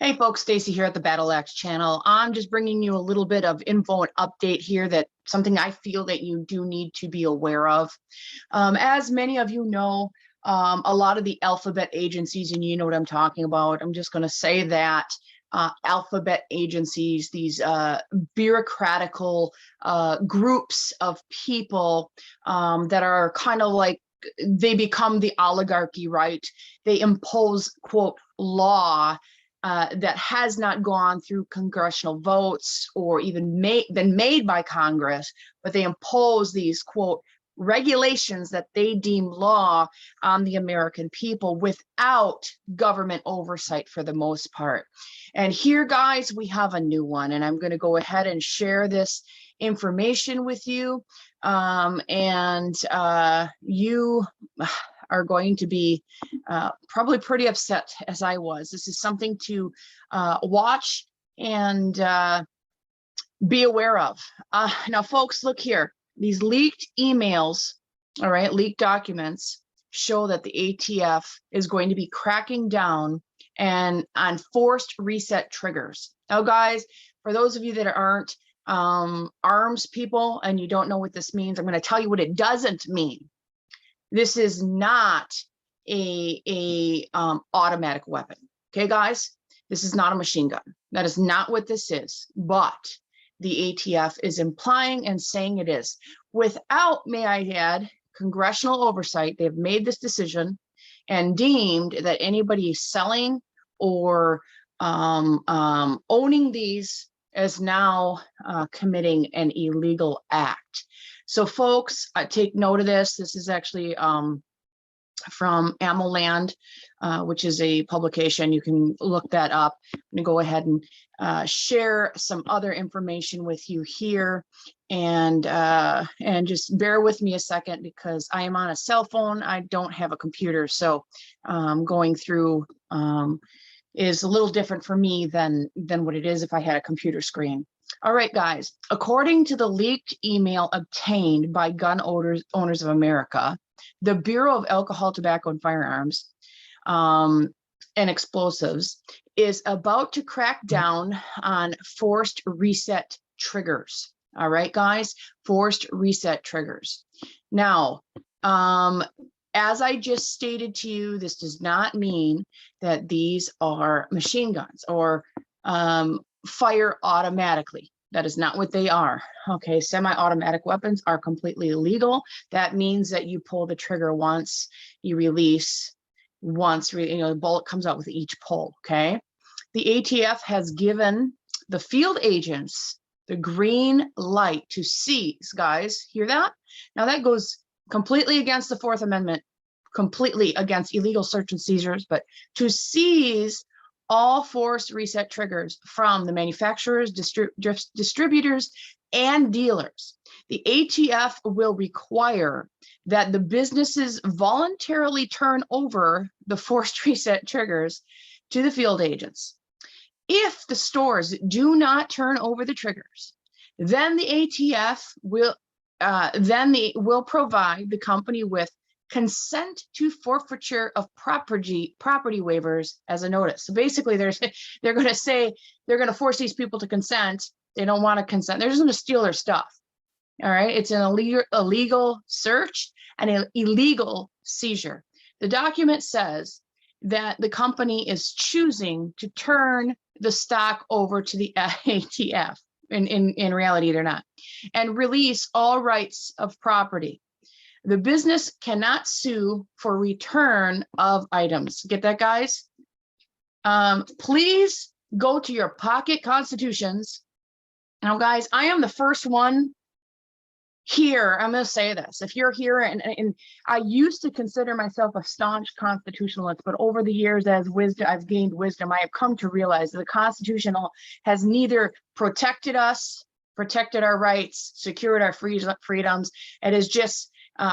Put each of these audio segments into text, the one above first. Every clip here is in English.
Hey folks, Stacy here at the Battle Axe channel. I'm just bringing you a little bit of info and update here, that something I feel that you do need to be aware of. As many of you know, a lot of the alphabet agencies, and you know what I'm talking about, I'm just going to say that alphabet agencies, these bureaucratical groups of people that are kind of like, they become the oligarchy, right? They impose, quote, law that has not gone through congressional votes or even been made by Congress, but they impose these, quote, regulations that they deem law on the American people without government oversight for the most part. And here, guys, we have a new one, and I'm going to go ahead and share this information with you. You are going to be probably pretty upset, as I was. This is something to watch and be aware of. Now, folks, look here. These leaked emails, all right, leaked documents show that the ATF is going to be cracking down and on forced reset triggers. Now, guys, for those of you that aren't arms people and you don't know what this means, I'm going to tell you what it doesn't mean. This is not a automatic weapon. Okay, guys, this is not a machine gun. That is not what this is. But the ATF is implying and saying it is. Without, may I add, congressional oversight, they've made this decision and deemed that anybody selling or owning these is now committing an illegal act. So folks, take note of this. This is actually from AmmoLand, which is a publication. You can look that up. I'm gonna go ahead and share some other information with you here, and just bear with me a second because I am on a cell phone. I don't have a computer, so going through is a little different for me than what it is if I had a computer screen. All right, guys, according to the leaked email obtained by Gun Owners of America, the Bureau of Alcohol, Tobacco, and Firearms and Explosives is about to crack down on forced reset triggers. All right, guys, forced reset triggers. Now, as I just stated to you, this does not mean that these are machine guns or fire automatically. That is not what they are. Okay, semi-automatic weapons are completely illegal. That means that you pull the trigger once, you release once, the bullet comes out with each pull. Okay, the ATF has given the field agents the green light to seize. Guys, hear that? Now that goes completely against the Fourth Amendment, completely against illegal search and seizures, but to seize all forced reset triggers from the manufacturers, distributors, and dealers. The ATF will require that the businesses voluntarily turn over the forced reset triggers to the field agents. If the stores do not turn over the triggers, then the ATF will provide the company with consent to forfeiture of property waivers as a notice. So basically, they're going to say they're going to force these people to consent. They don't want to consent. They're just going to steal their stuff. All right, it's an illegal search and an illegal seizure. The document says that the company is choosing to turn the stock over to the ATF. In reality, they're not, and release all rights of property. The business cannot sue for return of items. Get that, guys? Please go to your pocket constitutions. Now, guys, I am the first one here. I'm going to say this. If you're here, and I used to consider myself a staunch constitutionalist, but over the years, as I've gained wisdom, I have come to realize that the Constitution has neither protected us, protected our rights, secured our freedoms. It is just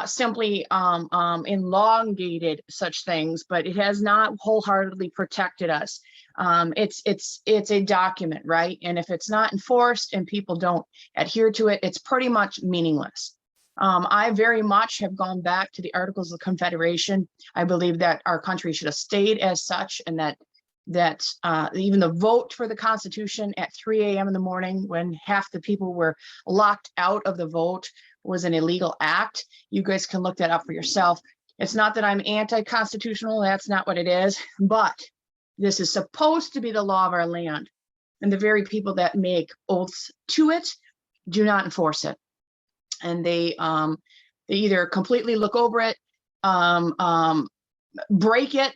simply elongated such things, but it has not wholeheartedly protected us. It's a document, right? And if it's not enforced and people don't adhere to it, it's pretty much meaningless. I very much have gone back to the Articles of Confederation. I believe that our country should have stayed as such, and that that even the vote for the Constitution at 3 a.m. in the morning, when half the people were locked out of the vote, was an illegal act. You guys can look that up for yourself. It's not that I'm anti-constitutional, that's not what it is, but this is supposed to be the law of our land. And the very people that make oaths to it do not enforce it. And they either completely look over it, break it.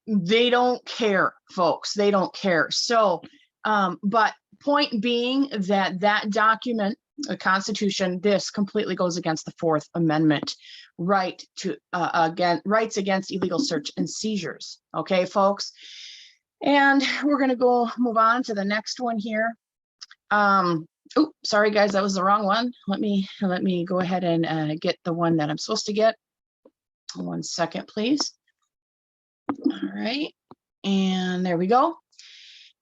They don't care, folks. They don't care. So, but point being that document, the Constitution, this completely goes against the Fourth Amendment right to rights against illegal search and seizures. Okay, folks. And we're going to move on to the next one here. Oh, sorry guys, that was the wrong one. Let me go ahead and get the one that I'm supposed to get. 1 second, please. All right, and there we go.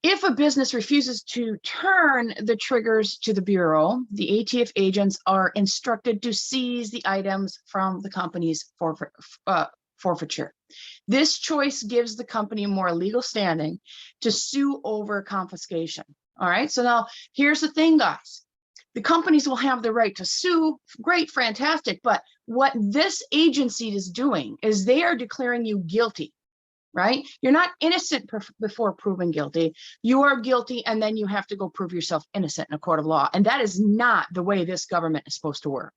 If a business refuses to turn the triggers to the Bureau, the ATF agents are instructed to seize the items from the company's forfeiture. This choice gives the company more legal standing to sue over confiscation. All right, so now here's the thing, guys. The companies will have the right to sue. Great, fantastic. But what this agency is doing is they are declaring you guilty, right? You're not innocent before proven guilty. You are guilty, and then you have to go prove yourself innocent in a court of law. And that is not the way this government is supposed to work.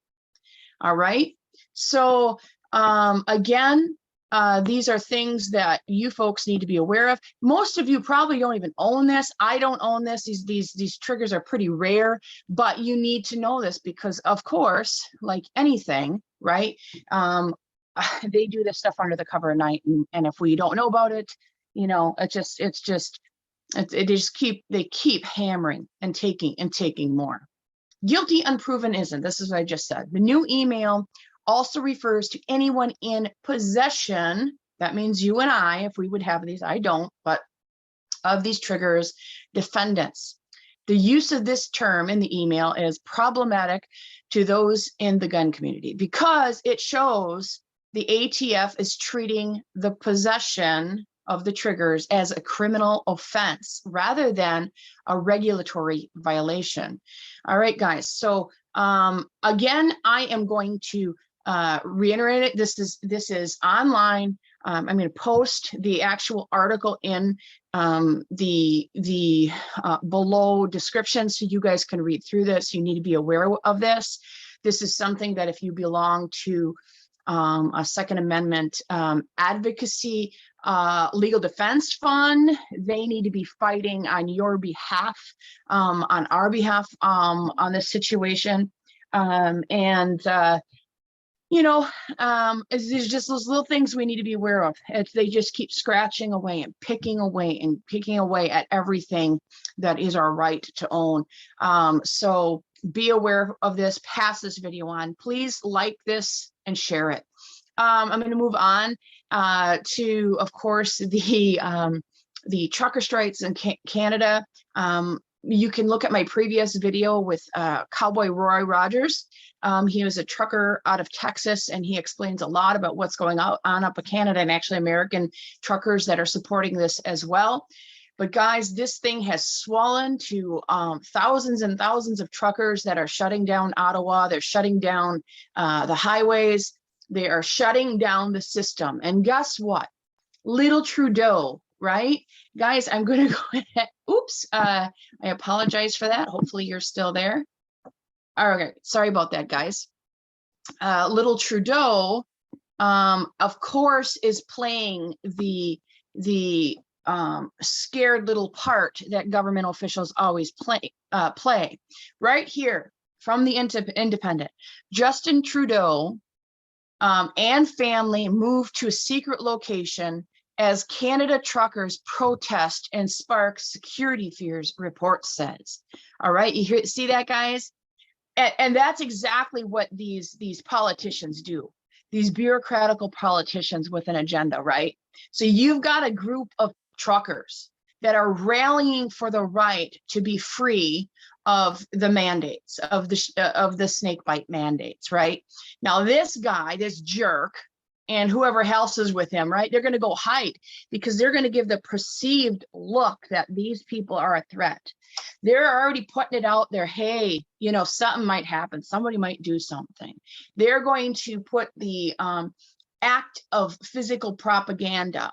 All right. So again, these are things that you folks need to be aware of. Most of you probably don't even own this. I don't own this. These triggers are pretty rare, but you need to know this because, of course, like anything, right? They do this stuff under the cover of night, and if we don't know about it, you know, they keep hammering and taking more. Guilty unproven isn't. This is what I just said. The new email also refers to anyone in possession. That means you and I, if we would have these, I don't, but of these triggers, defendants. The use of this term in the email is problematic to those in the gun community because it shows the ATF is treating the possession of the triggers as a criminal offense rather than a regulatory violation. All right, guys. So again, I am going to reiterate it. This is online. I'm going to post the actual article in the below description so you guys can read through this. You need to be aware of this. This is something that if you belong to a Second Amendment advocacy legal defense fund, they need to be fighting on your behalf, on our behalf, on this situation. You know, there's just those little things we need to be aware of. They just keep scratching away and picking away at everything that is our right to own. So be aware of this, pass this video on. Please like this and share it. I'm going to move on to, of course, the trucker strikes in Canada. You can look at my previous video with Cowboy Roy Rogers. He was a trucker out of Texas, and he explains a lot about what's going on up in Canada and actually American truckers that are supporting this as well. But guys, this thing has swollen to thousands and thousands of truckers that are shutting down Ottawa. They're shutting down the highways. They are shutting down the system. And guess what? Little Trudeau, right? Guys, I'm going to go ahead. Oops, I apologize for that. Hopefully you're still there. All right, sorry about that, guys. Little Trudeau, of course, is playing the scared little part that government officials always play. Right here from the Independent, Justin Trudeau and family moved to a secret location as Canada truckers protest and spark security fears, report says. All right, you see that, guys? And that's exactly what these politicians do. These bureaucratical politicians with an agenda, right? So you've got a group of truckers that are rallying for the right to be free of the mandates, of the snake bite mandates, right? Now this guy, this jerk, and whoever else is with him, right? They're going to go hide because they're going to give the perceived look that these people are a threat. They're already putting it out there. Hey, you know, something might happen. Somebody might do something. They're going to put the act of physical propaganda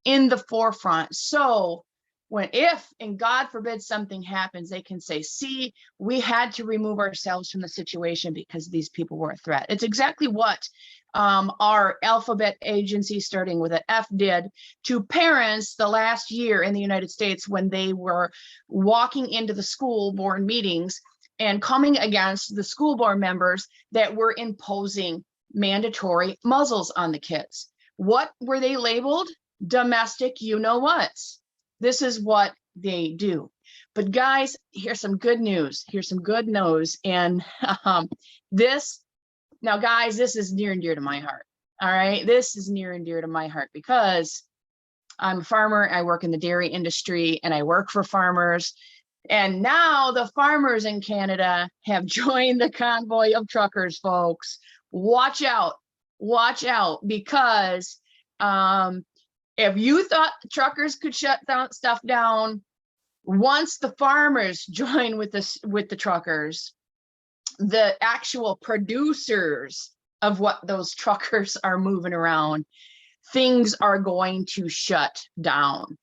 in the forefront. So when, if, and God forbid something happens, they can say, see, we had to remove ourselves from the situation because these people were a threat. It's exactly what our alphabet agency, starting with an F, did to parents the last year in the United States when they were walking into the school board meetings and coming against the school board members that were imposing mandatory muzzles on the kids. What were they labeled? Domestic you-know-whats. This is what they do. But guys, here's some good news. Here's some good news. And this, now guys, this is near and dear to my heart. All right, this is near and dear to my heart because I'm a farmer. I work in the dairy industry and I work for farmers. And now the farmers in Canada have joined the convoy of truckers, folks. Watch out, because if you thought the truckers could shut down stuff down, once the farmers join with the truckers, the actual producers of what those truckers are moving around, things are going to shut down.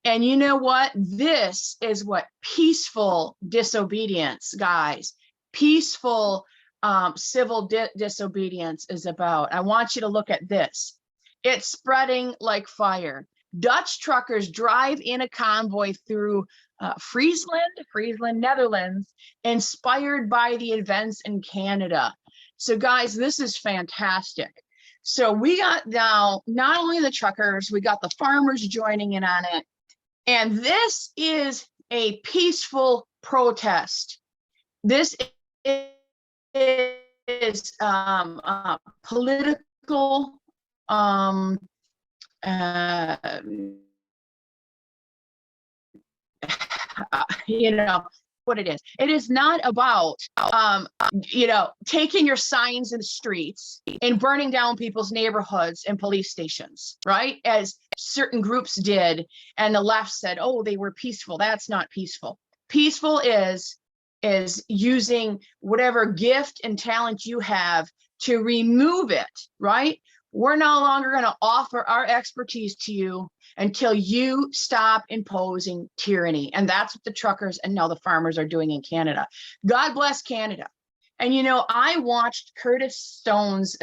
And you know what? This is what peaceful disobedience, guys, peaceful civil disobedience is about. I want you to look at this. It's spreading like fire. Dutch truckers drive in a convoy through Friesland, Netherlands, inspired by the events in Canada. So guys, this is fantastic. So we got now not only the truckers, we got the farmers joining in on it. And this is a peaceful protest. This is political you know what it is. It is not about you know, taking your signs in the streets and burning down people's neighborhoods and police stations, right? As certain groups did, and the left said, oh, they were peaceful. That's not peaceful. Peaceful is using whatever gift and talent you have to remove it, right? We're no longer going to offer our expertise to you until you stop imposing tyranny. And that's what the truckers and now the farmers are doing in Canada. God bless Canada. And, you know, I watched Curtis Stone's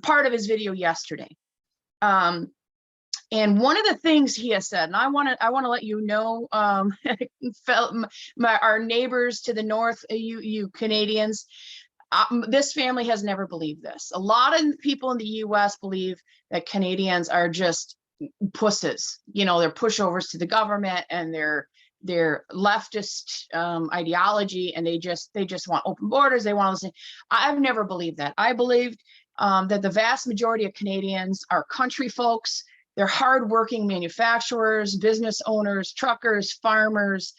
part of his video yesterday. And one of the things he has said, and I want to let you know, our neighbors to the north, you Canadians, this family has never believed this. A lot of people in the US believe that Canadians are just pusses, you know, they're pushovers to the government and they're leftist ideology, and they just want open borders. They want to listen. I've never believed that. I believed that the vast majority of Canadians are country folks. They're hardworking manufacturers, business owners, truckers, farmers.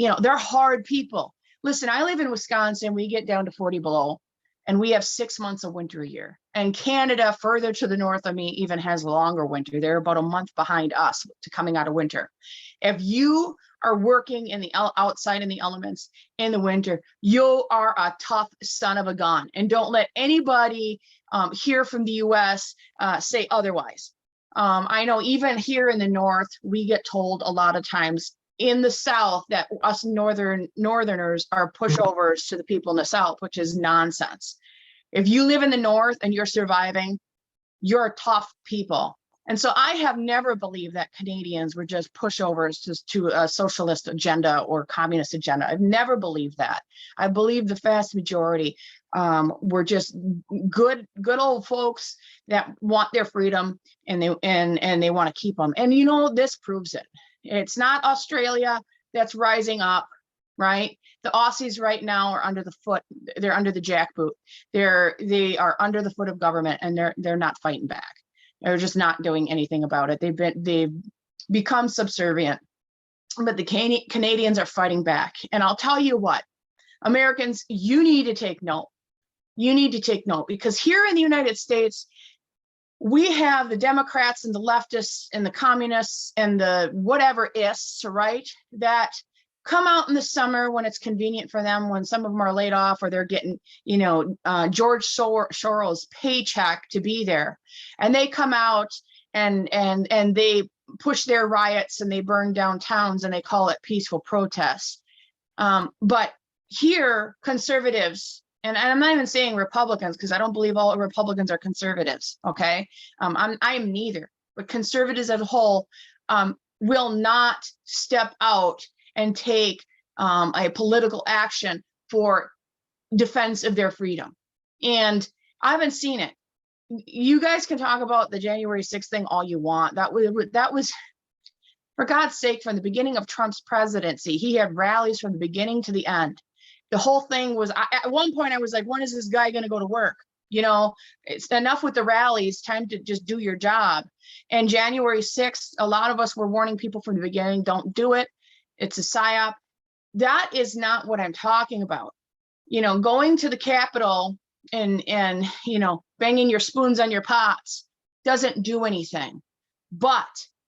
You know, they're hard people. Listen, I live in Wisconsin. We get down to 40 below, and we have 6 months of winter a year. And Canada, further to the north of me, even has longer winter. They're about a month behind us to coming out of winter. If you are working in the outside in the elements in the winter, you are a tough son of a gun. And don't let anybody here from the US say otherwise. I know even here in the north, we get told a lot of times in the South that us northerners are pushovers to the people in the South, which is nonsense. If you live in the North and you're surviving, you're tough people. And so I have never believed that Canadians were just pushovers to a socialist agenda or communist agenda. I've never believed that. I believe the vast majority were just good old folks that want their freedom, and they want to keep them. And you know, this proves it. It's not Australia that's rising up, right? The Aussies right now are under the foot. They're under the jackboot. They are under the foot of government, and they're not fighting back. They're just not doing anything about it. They've become subservient. But the Canadians are fighting back. And I'll tell you what, Americans, you need to take note. You need to take note, because here in the United States, we have the Democrats and the leftists and the communists and the whatever ists, right, that come out in the summer when it's convenient for them, when some of them are laid off or they're getting, you know, George Soros' paycheck to be there. And they come out and they push their riots and they burn down towns and they call it peaceful protest. But here, conservatives, and I'm not even saying Republicans, because I don't believe all Republicans are conservatives, okay? I am neither, but conservatives as a whole will not step out and take a political action for defense of their freedom. And I haven't seen it. You guys can talk about the January 6th thing all you want. That was, for God's sake, from the beginning of Trump's presidency, he had rallies from the beginning to the end. The whole thing was, at one point I was like, when is this guy going to go to work? You know, it's enough with the rallies, time to just do your job. And January 6th, a lot of us were warning people from the beginning, don't do it. It's a psyop. That is not what I'm talking about. You know, going to the Capitol and you know, banging your spoons on your pots doesn't do anything. But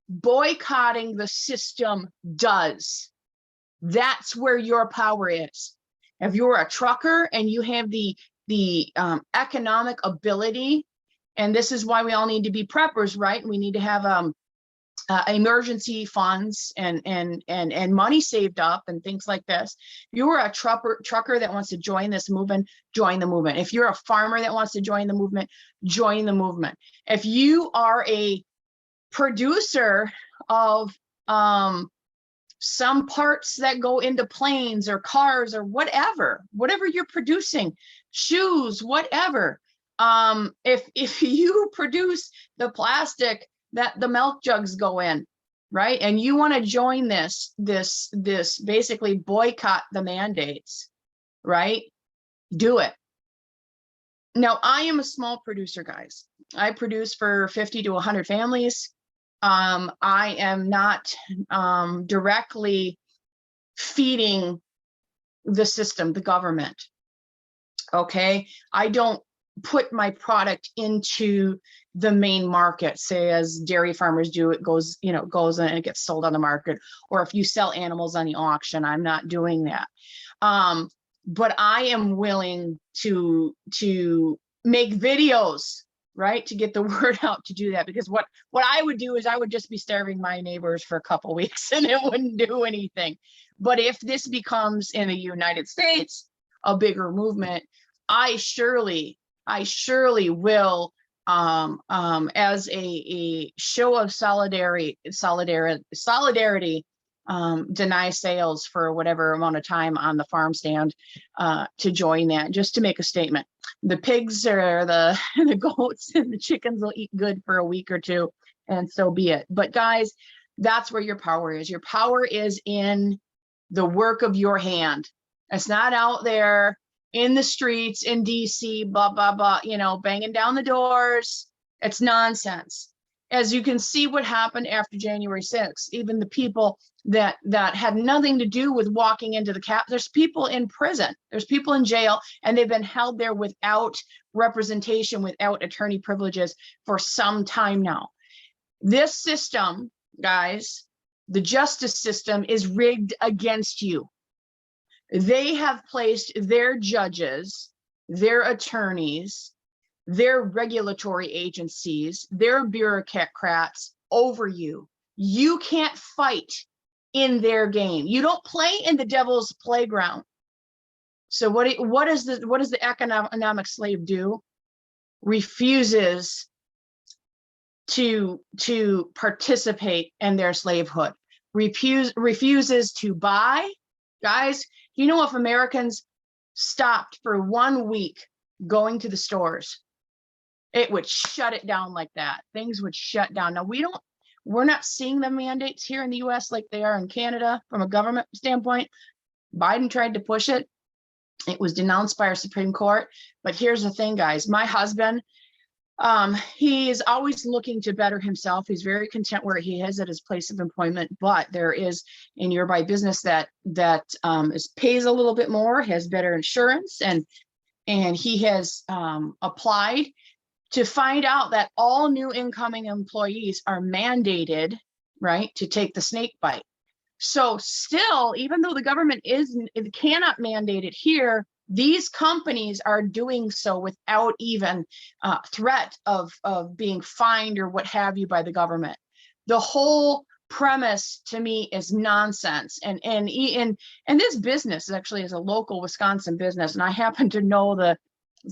boycotting the system does. That's where your power is. If you're a trucker and you have the economic ability, and this is why we all need to be preppers, right? We need to have emergency funds and money saved up and things like this. If you're a trucker that wants to join this movement, join the movement. If you're a farmer that wants to join the movement, join the movement. If you are a producer of some parts that go into planes or cars or whatever you're producing, shoes, whatever. If you produce the plastic that the milk jugs go in, right? And you want to join this basically boycott the mandates, right? Do it. Now, I am a small producer, guys. I produce for 50 to 100 families. I am not directly feeding the system, the government. Okay, I don't put my product into the main market, say as dairy farmers do. It goes, you know, goes and it gets sold on the market. Or if you sell animals on the auction, I'm not doing that. But I am willing to make videos, right, to get the word out, to do that. Because what I would do is I would just be starving my neighbors for a couple weeks and it wouldn't do anything. But if this becomes in the United States a bigger movement, I surely will, as a show of solidarity, deny sales for whatever amount of time on the farm stand, to join that, just to make a statement. The pigs or the goats and the chickens will eat good for a week or two, and so be it. But guys, that's where your power is. Your power is in the work of your hand. It's not out there in the streets in DC, blah, blah, blah, you know, banging down the doors. It's nonsense. As you can see what happened after January 6th, even the people that had nothing to do with walking into the Capitol, there's people in prison, there's people in jail, and they've been held there without representation, without attorney privileges for some time now. This system, guys, the justice system is rigged against you. They have placed their judges, their attorneys, their regulatory agencies, their bureaucrats over you. You can't fight in their game. You don't play in the devil's playground. So what does the economic slave do? Refuses to participate in their slavehood. Refuses to buy. Guys, you know, if Americans stopped for 1 week going to the stores, it would shut it down like that. Things would shut down. Now, we're not seeing the mandates here in the US like they are in Canada from a government standpoint. Biden tried to push it. It was denounced by our Supreme Court. But here's the thing, guys. My husband, he is always looking to better himself. He's very content where he is at his place of employment, but there is a nearby business that pays a little bit more, has better insurance, and he has applied to find out that all new incoming employees are mandated, right, to take the snake bite. So still, even though the government it cannot mandate it here, these companies are doing so without even threat of being fined or what have you by the government. The whole premise to me is nonsense. And this business actually is a local Wisconsin business, and I happen to know the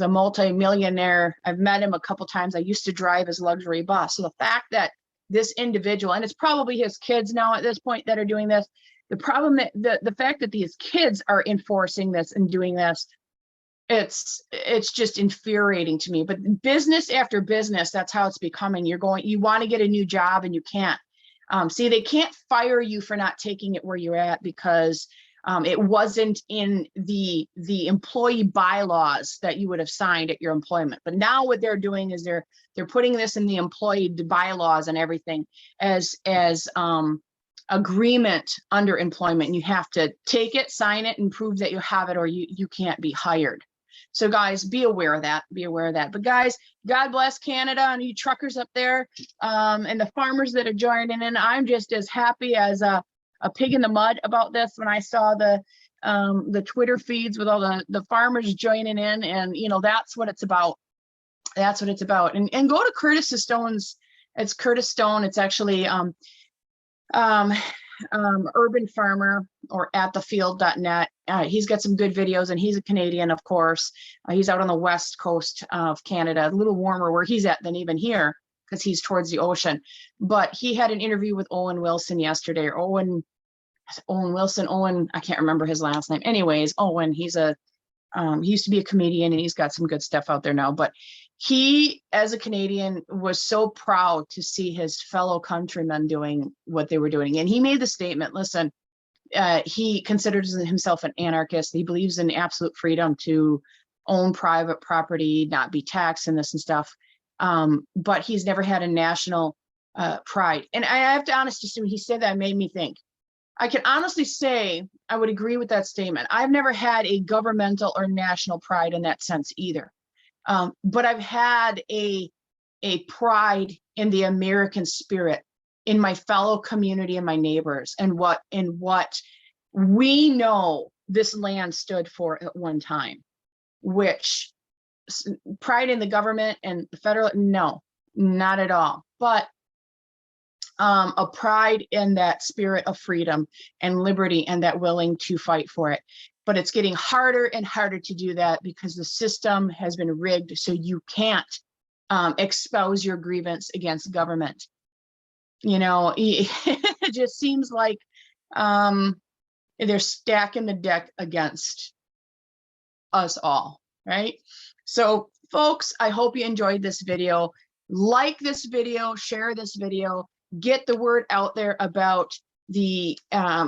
multi-millionaire. I've met him a couple times. I used to drive his luxury bus. So the fact that this individual, and it's probably his kids now at this point that are doing this, the problem that the fact that these kids are enforcing this and doing this, it's just infuriating to me. But business after business, that's how it's becoming. You want to get a new job and you can't. See, they can't fire you for not taking it where you're at because it wasn't in the employee bylaws that you would have signed at your employment. But now what they're doing is they're putting this in the employee bylaws and everything as agreement under employment. And you have to take it, sign it, and prove that you have it, or you can't be hired. So guys, be aware of that. Be aware of that. But guys, God bless Canada and you truckers up there, and the farmers that are joining in. I'm just as happy as a pig in the mud about this when I saw the Twitter feeds with all the farmers joining in, and that's what it's about. That's what it's about. And go to Curtis Stone's. It's Curtis Stone. It's actually Urban Farmer or atthefield.net. He's got some good videos, and he's a Canadian, of course. He's out on the west coast of Canada, a little warmer where he's at than even here, because he's towards the ocean. But he had an interview with Owen Wilson yesterday, or Owen Wilson, I can't remember his last name. Anyways, Owen, he used to be a comedian, and he's got some good stuff out there now. But he, as a Canadian, was so proud to see his fellow countrymen doing what they were doing. And he made the statement, listen, he considers himself an anarchist. He believes in absolute freedom to own private property, not be taxed and this and stuff. But he's never had a national pride. And I have to honestly say, when he said that, it made me think. I can honestly say I would agree with that statement. I've never had a governmental or national pride in that sense either. But I've had a pride in the American spirit, in my fellow community and my neighbors, and what we know this land stood for at one time. Which pride in the government and the federal, no, not at all. But a pride in that spirit of freedom and liberty, and that willing to fight for it. But it's getting harder and harder to do that because the system has been rigged so you can't expose your grievance against government. It just seems like they're stacking the deck against us all, right? So folks, I hope you enjoyed this video. Like this video, share this video, get the word out there about the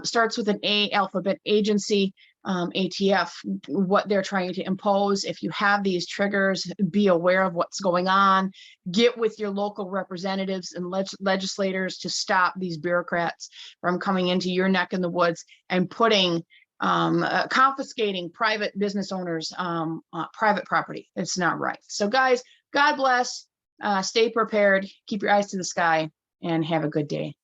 starts with an A alphabet agency, ATF, what they're trying to impose. If you have these triggers, be aware of what's going on. Get with your local representatives and legislators to stop these bureaucrats from coming into your neck in the woods and putting confiscating private business owners private property. It's not right. So guys, God bless. Stay prepared, keep your eyes to the sky, and have a good day.